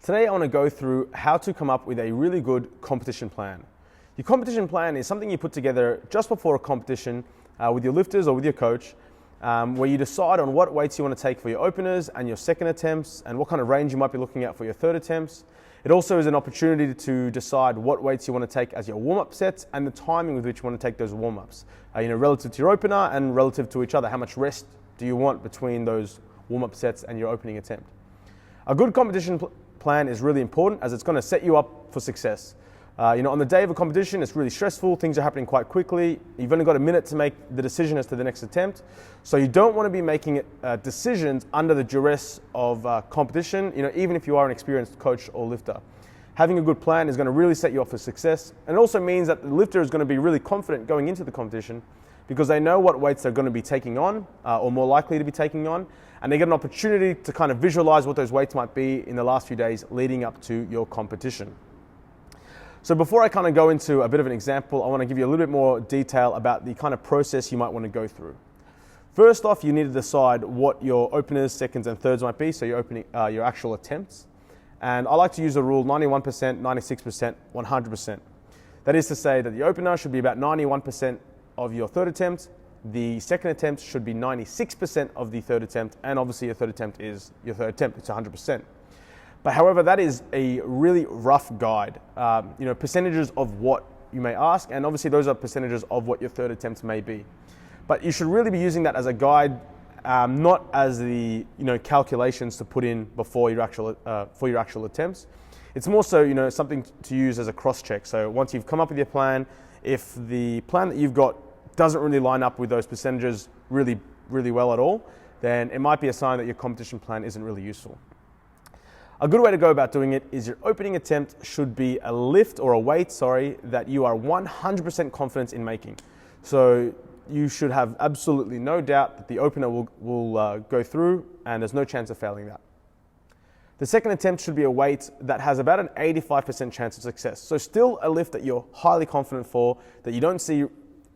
Today I want to go through how to come up with a really good competition plan. Your competition plan is something you put together just before a competition with your lifters or with your coach, where you decide on what weights you want to take for your openers and your second attempts and what kind of range you might be looking at for your third attempts. It also is an opportunity to decide what weights you want to take as your warm-up sets and the timing with which you want to take those warm-ups, relative to your opener and relative to each other. How much rest do you want between those warm-up sets and your opening attempt? A good competition plan is really important as it's going to set you up for success. On the day of a competition, it's really stressful. Things are happening quite quickly. You've only got a minute to make the decision as to the next attempt. So you don't want to be making decisions under the duress of competition, even if you are an experienced coach or lifter. Having a good plan is going to really set you up for success. And it also means that the lifter is going to be really confident going into the competition because they know what weights they're going to be taking on or more likely to be taking on. And they get an opportunity to kind of visualize what those weights might be in the last few days leading up to your competition. So before I kind of go into a bit of an example, I want to give you a little bit more detail about the kind of process you might want to go through. First off, you need to decide what your openers, seconds, and thirds might be, so your actual attempts. And I like to use the rule 91%, 96%, 100%. That is to say that the opener should be about 91% of your third attempt, the second attempt should be 96% of the third attempt, and obviously your third attempt is your third attempt, it's 100%. But however, that is a really rough guide. Percentages of what you may ask, and obviously those are percentages of what your third attempt may be. But you should really be using that as a guide, not as the calculations to put in before your actual attempts. It's more so something to use as a cross-check. So once you've come up with your plan, if the plan that you've got doesn't really line up with those percentages really well at all, then it might be a sign that your competition plan isn't really useful. A good way to go about doing it is your opening attempt should be a lift or a weight, that you are 100% confident in making. So you should have absolutely no doubt that the opener will go through and there's no chance of failing that. The second attempt should be a weight that has about an 85% chance of success. So still a lift that you're highly confident for, that you don't see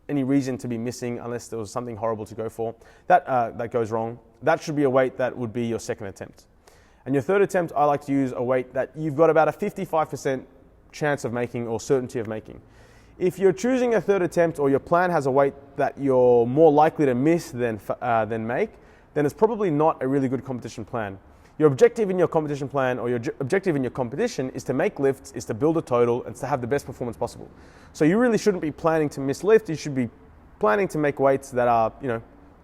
any reason to be missing unless there was something horrible to go for. That goes wrong. That should be a weight that would be your second attempt. And your third attempt, I like to use a weight that you've got about a 55% chance of making or certainty of making. If you're choosing a third attempt or your plan has a weight that you're more likely to miss than make, then it's probably not a really good competition plan. Your objective in your competition plan or your objective in your competition is to make lifts, is to build a total, and to have the best performance possible. So you really shouldn't be planning to miss lift. You should be planning to make weights that are,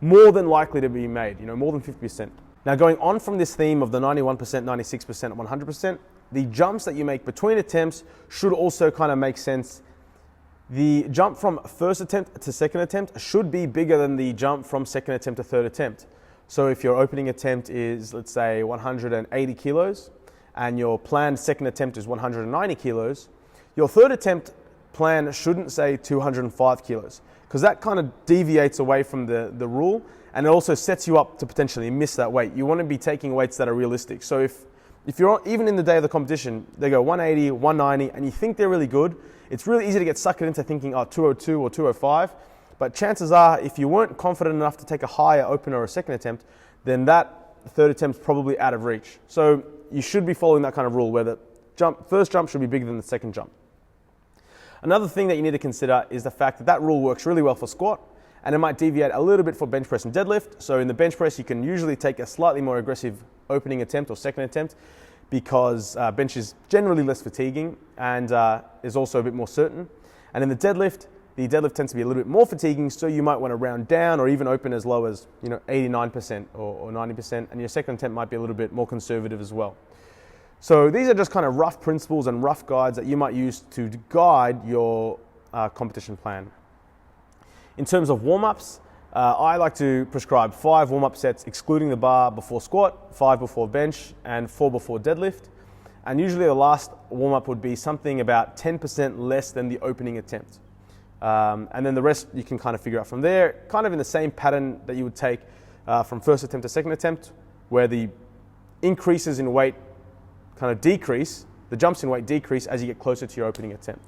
more than likely to be made, more than 50%. Now going on from this theme of the 91%, 96%, 100%, the jumps that you make between attempts should also kind of make sense. The jump from first attempt to second attempt should be bigger than the jump from second attempt to third attempt. So if your opening attempt is, let's say, 180 kilos and your planned second attempt is 190 kilos, your third attempt plan shouldn't say 205 kilos because that kind of deviates away from the rule, and it also sets you up to potentially miss that weight. You want to be taking weights that are realistic. So if you're even in the day of the competition, they go 180, 190, and you think they're really good, it's really easy to get suckered into thinking, 202 or 205. But chances are, if you weren't confident enough to take a higher opener or a second attempt, then that third attempt is probably out of reach. So you should be following that kind of rule where the first jump should be bigger than the second jump. Another thing that you need to consider is the fact that rule works really well for squat, and it might deviate a little bit for bench press and deadlift. So in the bench press, you can usually take a slightly more aggressive opening attempt or second attempt because bench is generally less fatiguing and is also a bit more certain. And in the deadlift tends to be a little bit more fatiguing, so you might want to round down or even open as low as 89% or 90%, and your second attempt might be a little bit more conservative as well. So these are just kind of rough principles and rough guides that you might use to guide your competition plan. In terms of warm-ups, I like to prescribe 5 warm-up sets excluding the bar before squat, 5 before bench, and 4 before deadlift. And usually the last warm-up would be something about 10% less than the opening attempt. And then the rest you can kind of figure out from there, kind of in the same pattern that you would take from first attempt to second attempt, where the increases in weight kind of decrease, the jumps in weight decrease as you get closer to your opening attempt.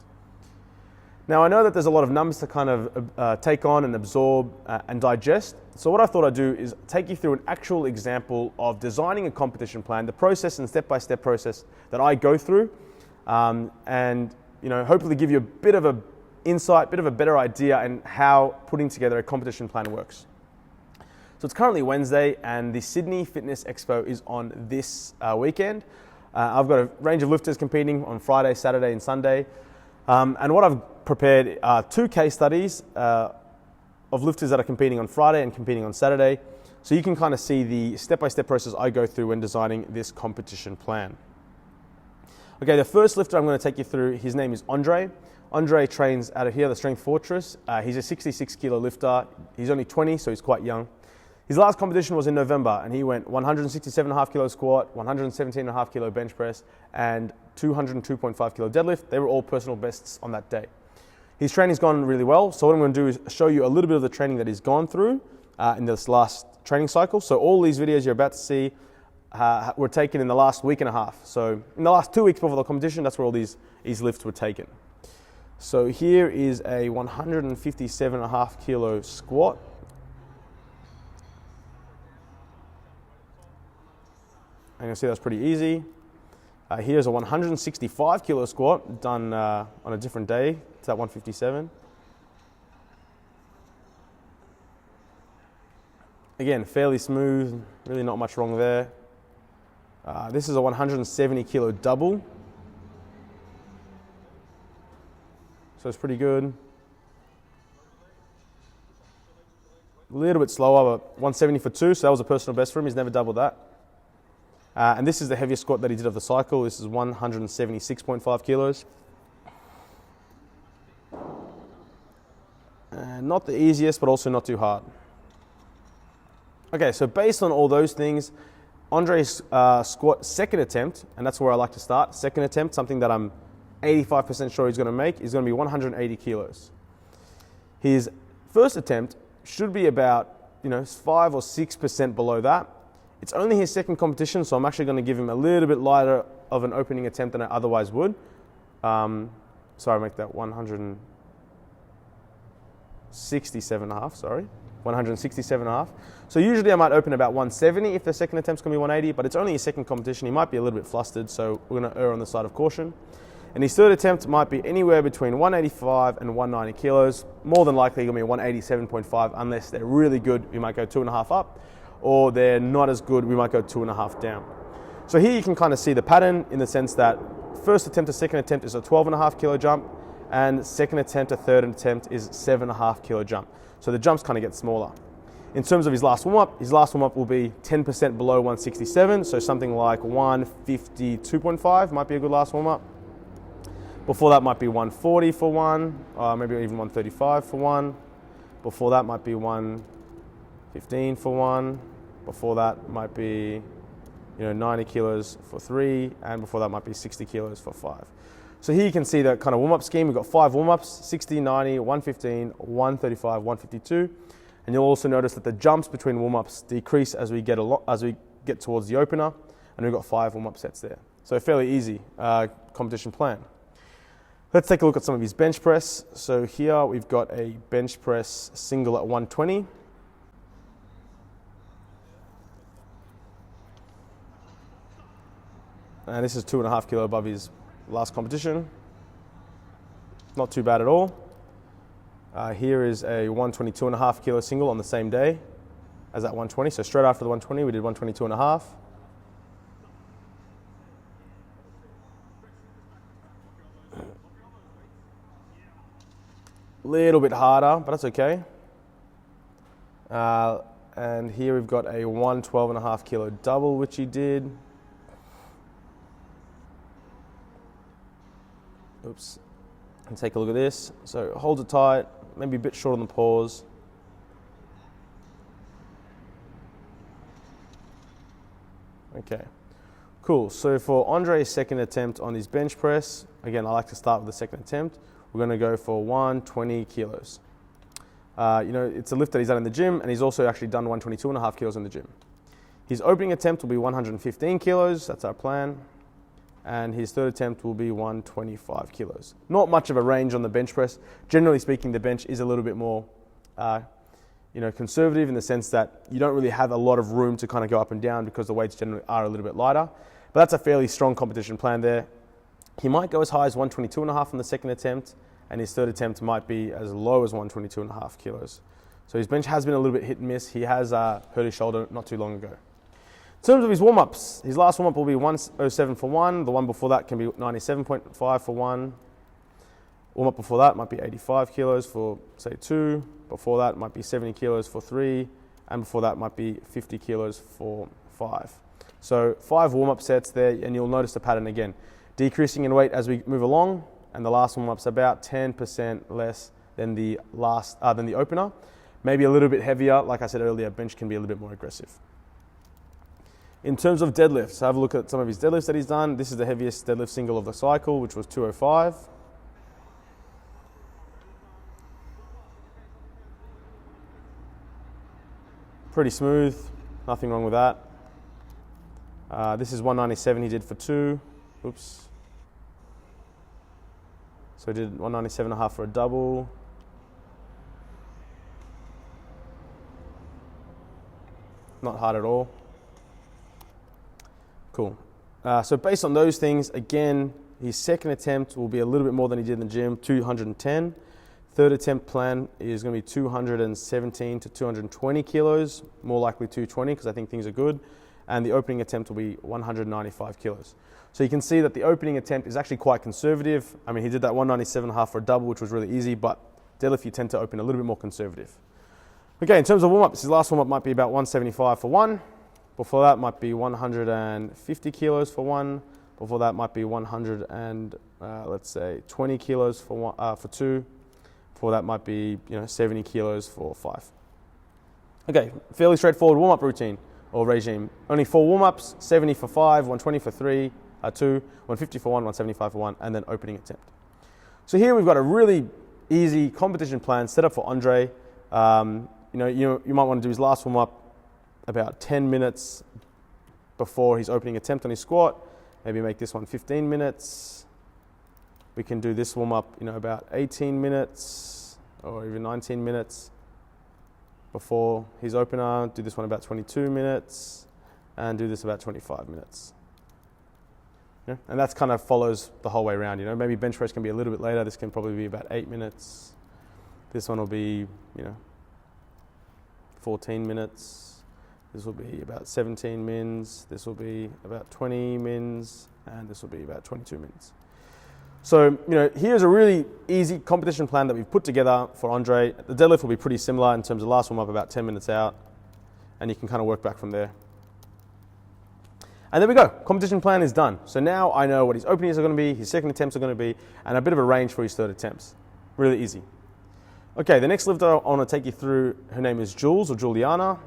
Now I know that there's a lot of numbers to kind of take on and absorb and digest. So what I thought I'd do is take you through an actual example of designing a competition plan, the process and step-by-step process that I go through, and hopefully give you a bit of an insight, bit of a better idea in how putting together a competition plan works. So it's currently Wednesday and the Sydney Fitness Expo is on this weekend. I've got a range of lifters competing on Friday, Saturday and Sunday. And what I've prepared are 2 case studies of lifters that are competing on Friday and competing on Saturday. So you can kind of see the step-by-step process I go through when designing this competition plan. Okay, the first lifter I'm going to take you through, his name is Andre. Andre trains out of here, the Strength Fortress. He's a 66 kilo lifter. He's only 20, so he's quite young. His last competition was in November and he went 167.5 kilo squat, 117.5 kilo bench press and 202.5 kilo deadlift. They were all personal bests on that day. His training's gone really well. So what I'm going to do is show you a little bit of the training that he's gone through in this last training cycle. So all these videos you're about to see were taken in the last week and a half. So in the last 2 weeks before the competition, that's where all these lifts were taken. So here is a 157.5 kilo squat. And you'll see that's pretty easy. Here's a 165 kilo squat done on a different day to that 157. Again, fairly smooth, really not much wrong there. This is a 170 kilo double. So it's pretty good. A little bit slower, but 170 for 2, so that was a personal best for him. He's never doubled that. And this is the heaviest squat that he did of the cycle. This is 176.5 kilos. And not the easiest, but also not too hard. Okay, so based on all those things, Andre's squat second attempt, and that's where I like to start. Second attempt, something that I'm 85% sure he's going to make, is going to be 180 kilos. His first attempt should be about 5 or 6% below that. It's only his second competition, so I'm actually going to give him a little bit lighter of an opening attempt than I otherwise would. Sorry, make that 167.5, sorry. 167.5. So usually I might open about 170 if the second attempt's going to be 180, but it's only his second competition. He might be a little bit flustered, so we're going to err on the side of caution. And his third attempt might be anywhere between 185 and 190 kilos. More than likely going to be 187.5 unless they're really good. We might go 2.5 up. Or they're not as good, we might go 2.5 down. So here you can kind of see the pattern in the sense that first attempt to second attempt is a 12.5 kilo jump, and second attempt to third attempt is 7.5 kilo jump. So the jumps kind of get smaller. In terms of his last warm-up will be 10% below 167, so something like 152.5 might be a good last warm-up. Before that might be 140 for one, maybe even 135 for one. Before that might be 115 for one. Before that might be 90 kilos for 3, and before that might be 60 kilos for 5. So here you can see that kind of warm-up scheme. We've got 5 warm-ups, 60, 90, 115, 135, 152. And you'll also notice that the jumps between warm-ups decrease as we get towards the opener, and we've got 5 warm-up sets there. So fairly easy competition plan. Let's take a look at some of his bench press. So here we've got a bench press single at 120. And this is 2.5 kilo above his last competition. Not too bad at all. Here is a 122.5 kilo single on the same day as that 120. So straight after the 120, we did 122.5. Little bit harder, but that's okay. And here we've got a 112.5 kilo double, which he did. Oops. And take a look at this. So hold it tight, maybe a bit short on the pause. Okay, cool. So for Andre's second attempt on his bench press, again, I like to start with the second attempt. We're going to go for 120 kilos. It's a lift that he's done in the gym, and he's also actually done 122.5 kilos in the gym. His opening attempt will be 115 kilos. That's our plan. and his third attempt will be 125 kilos. Not much of a range on the bench press. Generally speaking, the bench is a little bit more conservative in the sense that you don't really have a lot of room to kind of go up and down because the weights generally are a little bit lighter. But that's a fairly strong competition plan there. He might go as high as 122.5 on the second attempt, and his third attempt might be as low as 122.5 kilos. So his bench has been a little bit hit and miss. He has hurt his shoulder not too long ago. In terms of his warm-ups, his last warm-up will be 107 for one. The one before that can be 97.5 for one. Warm-up before that might be 85 kilos for, say, two. Before that might be 70 kilos for three. And before that might be 50 kilos for five. So 5 warm-up sets there, and you'll notice the pattern again. Decreasing in weight as we move along, and the last warm-up's about 10% less than the opener. Maybe a little bit heavier. Like I said earlier, bench can be a little bit more aggressive. In terms of deadlifts, have a look at some of his deadlifts that he's done. This is the heaviest deadlift single of the cycle, which was 205. Pretty smooth, nothing wrong with that. This is 197 he did for two. Oops. So he did 197.5 for a double. Not hard at all. Cool. So based on those things, again, his second attempt will be a little bit more than he did in the gym, 210. Third attempt plan is going to be 217 to 220 kilos, more likely 220 because I think things are good. And the opening attempt will be 195 kilos. So you can see that the opening attempt is actually quite conservative. I mean, he did that 197.5 for a double, which was really easy, but deadlift you tend to open a little bit more conservative. Okay, in terms of warm-ups, his last warm-up might be about 175 for one. Before that might be 150 kilos for one. Before that might be 20 kilos for one, for two. Before that might be 70 kilos for five. Okay, fairly straightforward warm-up routine or regime. Only 4 warm-ups, 70 for 5, 120 for 2, 150 for 1, 175 for 1, and then opening attempt. So here we've got a really easy competition plan set up for Andre. You might want to do his last warm-up about 10 minutes before his opening attempt on his squat. Maybe make this one 15 minutes. We can do this warm-up, about 18 minutes or even 19 minutes before his opener. Do this one about 22 minutes and do this about 25 minutes. Yeah? And that's kind of follows the whole way around. Maybe bench press can be a little bit later. This can probably be about 8 minutes. This one will be, 14 minutes. This will be about 17 mins. This will be about 20 mins, and this will be about 22 mins. So, here's a really easy competition plan that we've put together for Andre. The deadlift will be pretty similar in terms of last warm-up about 10 minutes out, and you can kind of work back from there. And there we go. Competition plan is done. So now I know what his openings are going to be, his second attempts are going to be, and a bit of a range for his third attempts. Really easy. Okay, the next lifter I want to take you through, her name is Jules or Juliana.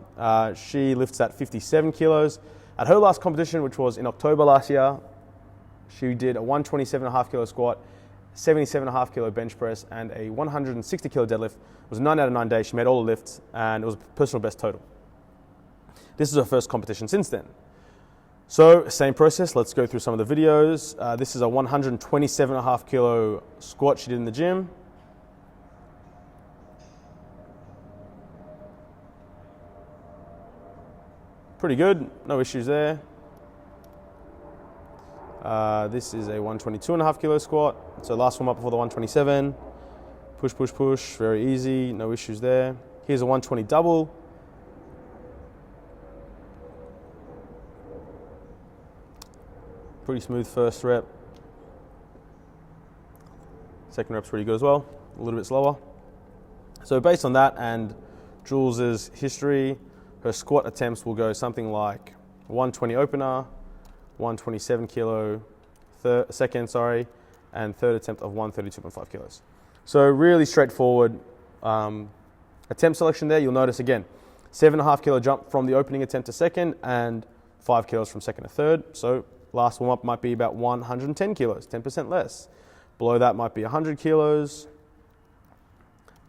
She lifts at 57 kilos. At her last competition, which was in October last year, she did a 127.5 kilo squat, 77.5 kilo bench press, and a 160 kilo deadlift. It was a 9 out of 9 day. She made all the lifts, and it was personal best total. This is her first competition since then. So, same process. Let's go through some of the videos. This is a 127.5 kilo squat she did in the gym. Pretty good, no issues there. This is a 122.5 kilo squat. So last warm up before the 127. Push, push, push, very easy, no issues there. Here's a 120 double. Pretty smooth first rep. Second rep's pretty good as well, a little bit slower. So based on that and Jules's history, her squat attempts will go something like 120 opener, 127 kilo second, and third attempt of 132.5 kilos. So really straightforward attempt selection there. You'll notice again, 7.5 kilo jump from the opening attempt to second and 5 kilos from second to third. So last warm up might be about 110 kilos, 10% less. Below that might be 100 kilos.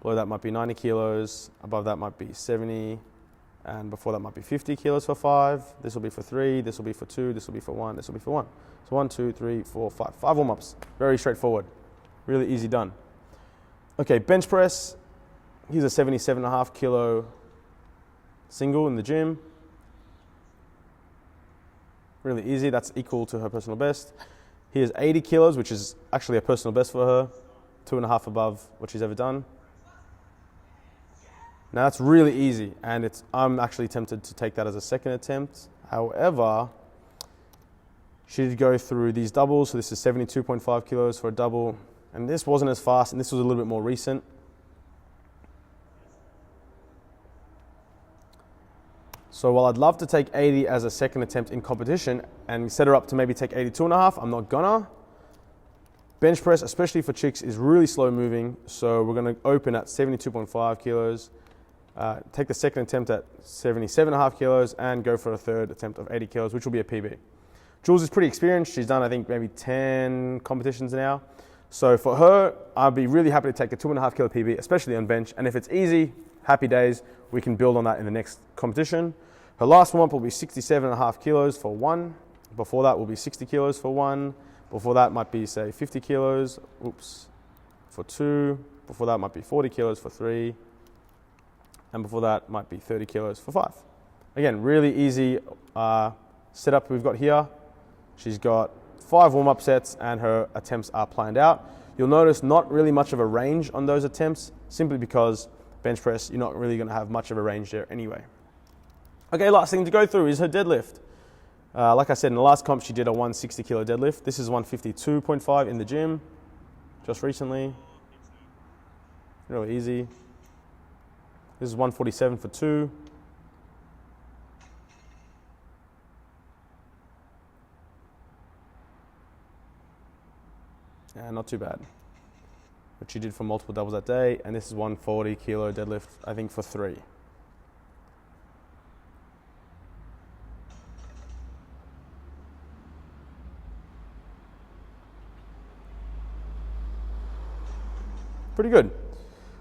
Below that might be 90 kilos. Above that might be 70. and before that might be 50 kilos for 5. This will be for 3, this will be for 2, this will be for 1, this will be for 1. So 1, 2, 3, 4, 5. 5 warm-ups. Very straightforward. Really easy done. Okay, bench press. Here's a 77.5 kilo single in the gym. Really easy. That's equal to her personal best. Here's 80 kilos, which is actually a personal best for her. 2.5 above what she's ever done. Now that's really easy, and I'm actually tempted to take that as a second attempt. However, she did go through these doubles, so this is 72.5 kilos for a double, and this wasn't as fast, and this was a little bit more recent. So while I'd love to take 80 as a second attempt in competition and set her up to maybe take 82.5, I'm not gonna. Bench press, especially for chicks, is really slow moving, so we're gonna open at 72.5 kilos, take the second attempt at 77.5 kilos, and go for a third attempt of 80 kilos, which will be a PB. Jules is pretty experienced. She's done, I think, maybe 10 competitions now. So for her, I'd be really happy to take a 2.5 kilo PB, especially on bench. And if it's easy, happy days, we can build on that in the next competition. Her last warm-up will be 67.5 kilos for 1. Before that will be 60 kilos for 1. Before that might be, say, 50 kilos, for 2. Before that might be 40 kilos for 3. And before that might be 30 kilos for 5. Again, really easy setup we've got here. She's got 5 warm-up sets and her attempts are planned out. You'll notice not really much of a range on those attempts, simply because bench press, you're not really gonna have much of a range there anyway. Okay, last thing to go through is her deadlift. Like I said, in the last comp, she did a 160 kilo deadlift. This is 152.5 in the gym, just recently. Really easy. This is 147 for 2. Yeah, not too bad. Which she did for multiple doubles that day. And this is 140 kilo deadlift, I think, for 3. Pretty good.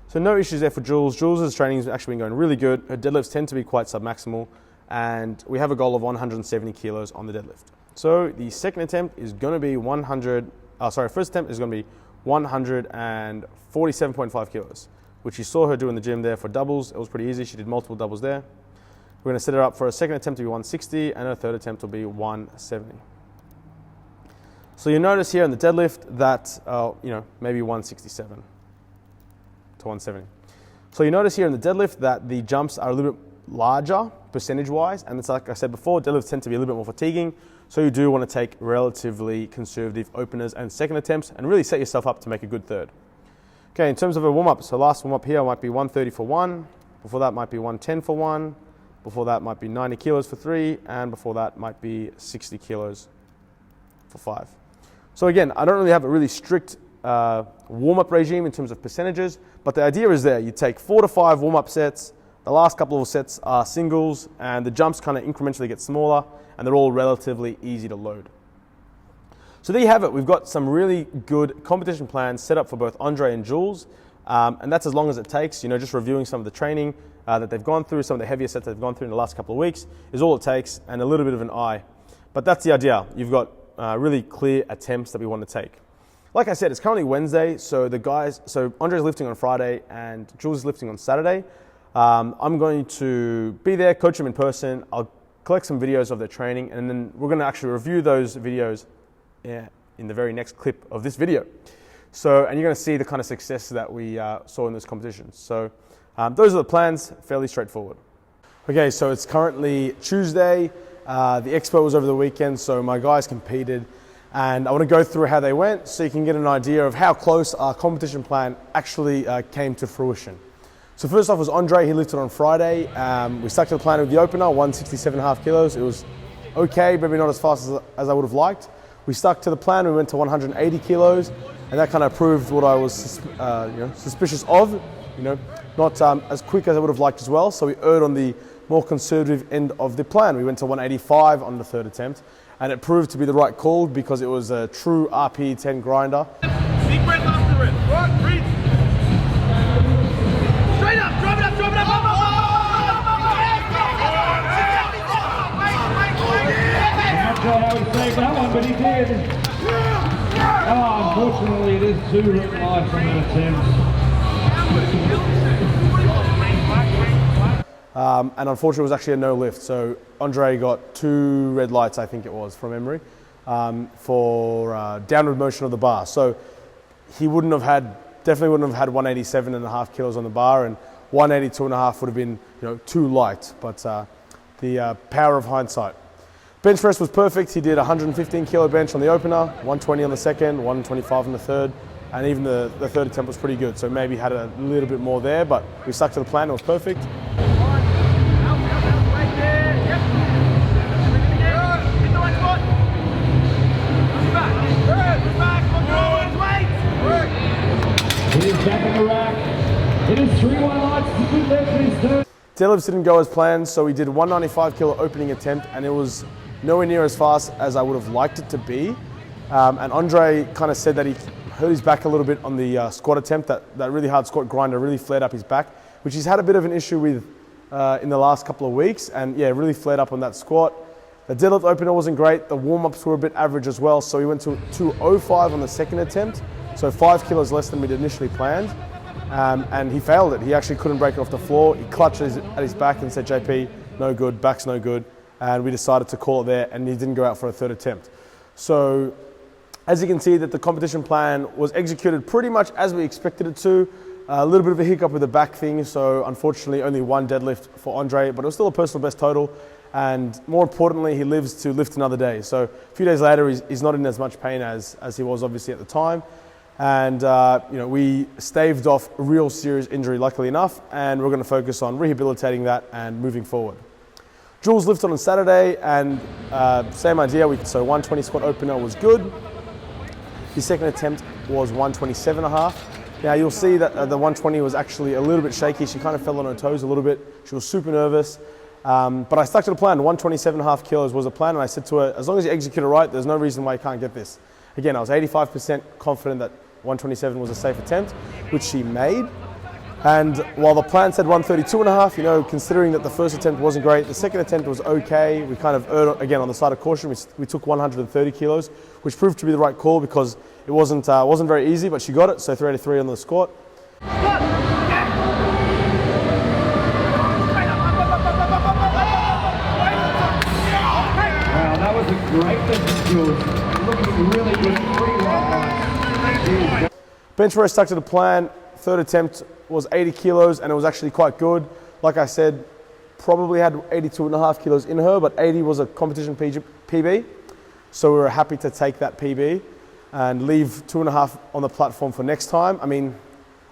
So no issues there for Jules. Jules' training has actually been going really good. Her deadlifts tend to be quite submaximal, and we have a goal of 170 kilos on the deadlift. So the second attempt is going to be first attempt is going to be 147.5 kilos, which you saw her do in the gym there for doubles. It was pretty easy. She did multiple doubles there. We're going to set her up for a second attempt to be 160, and her third attempt will be 170. So you notice here in the deadlift that, maybe 167 to 170. So you notice here in the deadlift that the jumps are a little bit larger percentage-wise, and it's like I said before, deadlifts tend to be a little bit more fatiguing, so you do want to take relatively conservative openers and second attempts and really set yourself up to make a good third. Okay, in terms of a warm-up, so last warm-up here might be 130 for 1, before that might be 110 for 1, before that might be 90 kilos for 3, and before that might be 60 kilos for 5. So again, I don't really have a really strict warm-up regime in terms of percentages, but the idea is there. You take 4 to 5 warm-up sets, the last couple of sets are singles, and the jumps kind of incrementally get smaller, and they're all relatively easy to load. So there you have it. We've got some really good competition plans set up for both Andre and Jules, and that's as long as it takes. Just reviewing some of the training that they've gone through, some of the heavier sets they've gone through in the last couple of weeks is all it takes, and a little bit of an eye. But that's the idea. You've got really clear attempts that we want to take. Like I said, it's currently Wednesday, so Andre's lifting on Friday and Jules is lifting on Saturday. I'm going to be there, coach them in person. I'll collect some videos of their training, and then we're going to actually review those videos in the very next clip of this video. And you're going to see the kind of success that we saw in those competitions. So those are the plans, fairly straightforward. Okay, so it's currently Tuesday. The expo was over the weekend, so my guys competed. And I want to go through how they went so you can get an idea of how close our competition plan actually came to fruition. So first off was Andre. He lifted on Friday. We stuck to the plan with the opener, 167.5 kilos. It was okay, maybe not as fast as I would have liked. We stuck to the plan. We went to 180 kilos, and that kind of proved what I was suspicious of. Not as quick as I would have liked as well. So we erred on the more conservative end of the plan. We went to 185 on the third attempt, and it proved to be the right call because it was a true RP10 grinder. Deep breath after it. Right, breathe. Straight up, drop it up, drop it up. sure how he saved that one, but he did. Oh, unfortunately, it is 2 red lights on that attempt. And unfortunately, it was actually a no lift. So Andre got 2 red lights, I think it was, from memory, for downward motion of the bar. So he definitely wouldn't have had 187.5 kilos on the bar, and 182.5 would have been, too light. But the power of hindsight. Bench press was perfect. He did 115 kilo bench on the opener, 120 on the second, 125 on the third, and even the third attempt was pretty good. So maybe had a little bit more there, but we stuck to the plan. It was perfect. He is back in the rack. It is 3 white lights. Good left for his third. Deadlifts didn't go as planned, so we did 195 kilo opening attempt, and it was nowhere near as fast as I would have liked it to be. And Andre kind of said that he hurt his back a little bit on the squat attempt. That really hard squat grinder really flared up his back, which he's had a bit of an issue with in the last couple of weeks. And yeah, really flared up on that squat. The deadlift opener wasn't great. The warm-ups were a bit average as well. So he went to 205 on the second attempt. So 5 kilos less than we'd initially planned. And he failed it. He actually couldn't break it off the floor. He clutched at his back and said, JP, no good, back's no good. And we decided to call it there, and he didn't go out for a third attempt. So as you can see, that the competition plan was executed pretty much as we expected it to. A little bit of a hiccup with the back thing, so unfortunately only 1 deadlift for Andre, but it was still a personal best total. And more importantly, he lives to lift another day. So a few days later, he's not in as much pain as he was obviously at the time. And we staved off a real serious injury, luckily enough, and we're going to focus on rehabilitating that and moving forward. Jules lifted on Saturday, and same idea. So 120 squat opener was good. His second attempt was 127.5. Now you'll see that the 120 was actually a little bit shaky. She kind of fell on her toes a little bit. She was super nervous. But I stuck to the plan. 127.5 kilos was the plan, and I said to her, as long as you execute it right, there's no reason why you can't get this. Again, I was 85% confident that 127 was a safe attempt, which she made. And while the plan said 132.5, considering that the first attempt wasn't great, the second attempt was okay. We kind of erred, again, on the side of caution. We took 130 kilos, which proved to be the right call because it wasn't very easy, but she got it. So 383 on the squat. Wow, that was a great lift, Jules. Looking really good. 3 white lights. Bench press stuck to the plan. Third attempt was 80 kilos, and it was actually quite good. Like I said, probably had 82.5 kilos in her, but 80 was a competition PB. So we were happy to take that PB and leave 2.5 on the platform for next time. I mean,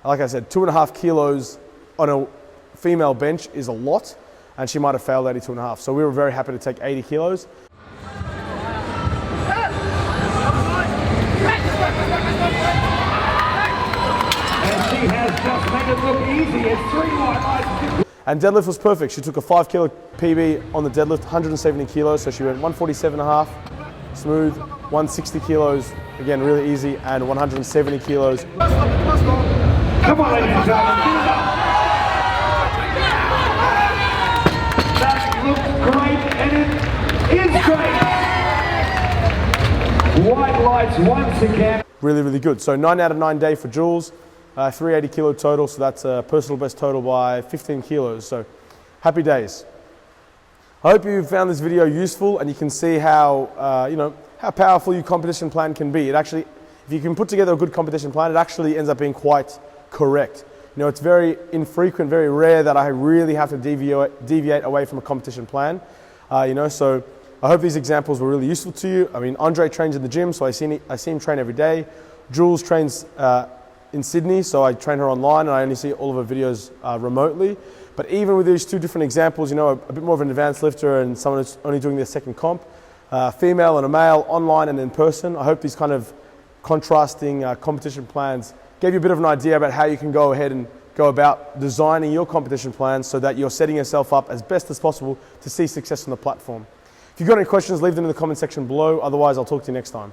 like I said, 2.5 kilos on a female bench is a lot, and she might have failed 82.5. So we were very happy to take 80 kilos. Just made it look easy. It's 3 white lights. And deadlift was perfect. She took a 5 kilo PB on the deadlift, 170 kilos. So she went 147.5, smooth, 160 kilos, again, really easy, and 170 kilos. Come on, ladies and gentlemen. That looks great, and it is great. White lights once again. Really, really good. So 9 out of 9 day for Jules. 380 kilo total, so that's a personal best total by 15 kilos. So happy days. I hope you found this video useful, and you can see how how powerful your competition plan can be. It actually, if you can put together a good competition plan, it actually ends up being quite correct. It's very infrequent, very rare that I really have to deviate away from a competition plan. So I hope these examples were really useful to you. I mean, Andre trains in the gym, so I see him train every day. Jules trains in Sydney, so I train her online, and I only see all of her videos remotely. But even with these 2 different examples, a bit more of an advanced lifter and someone who's only doing their second comp, female and a male, online and in person, I hope these kind of contrasting competition plans gave you a bit of an idea about how you can go ahead and go about designing your competition plans so that you're setting yourself up as best as possible to see success on the platform. If you've got any questions, leave them in the comment section below. Otherwise, I'll talk to you next time.